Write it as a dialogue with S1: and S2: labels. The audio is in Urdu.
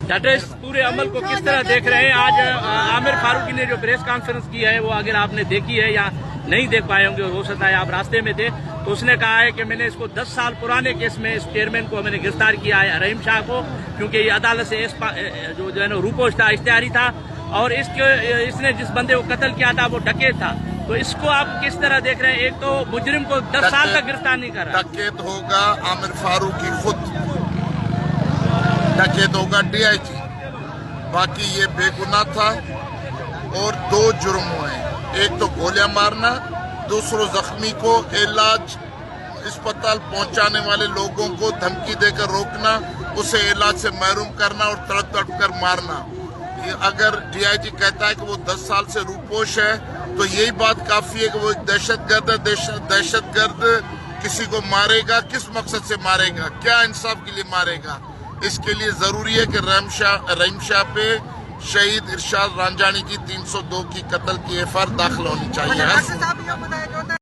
S1: ڈاکٹر اس پورے عمل کو کس طرح دیکھ رہے ہیں؟ آج عامر فاروقی نے جو پریس کانفرنس کی ہے وہ اگر آپ نے دیکھی ہے یا نہیں دیکھ پائے ہوں گے، ہو سکتا ہے آپ راستے میں تھے، تو اس نے کہا ہے کہ میں نے اس کو 10 سال پرانے کیس میں اس چیئرمین کو میں نے گرفتار کیا ہے، رحیم شاہ کو، کیونکہ یہ عدالت سے جو ہے نا روپوش تھا، اشتہاری تھا، اور اس نے جس بندے کو قتل کیا تھا وہ ڈکیت تھا. تو اس کو آپ کس طرح دیکھ رہے ہیں؟ ایک تو مجرم کو 10 سال تک گرفتار نہیں کر رہا.
S2: ڈکیت ہوگا عامر فاروقی خود، ڈکیت ہوگا ڈی آئی جی، باقی یہ بے گناہ تھا. اور 2 جرم ہوئے ہیں، ایک تو گولیاں مارنا، دوسروں زخمی کو علاج اسپتال پہنچانے والے لوگوں کو دھمکی دے کر روکنا، اسے علاج سے محروم کرنا اور تڑپ تڑپ کر مارنا. اگر ڈی آئی جی کہتا ہے کہ وہ 10 سال سے روپوش ہے تو یہی بات کافی ہے کہ وہ ایک دہشت گرد ہے. دہشت گرد کسی کو مارے گا، کس مقصد سے مارے گا؟ کیا انصاف کے لیے مارے گا؟ اس کے لیے ضروری ہے کہ رحیم شاہ پہ شہید ارشاد رانجانی کی 302 کی قتل کی ایف آئی آر داخل ہونی چاہیے.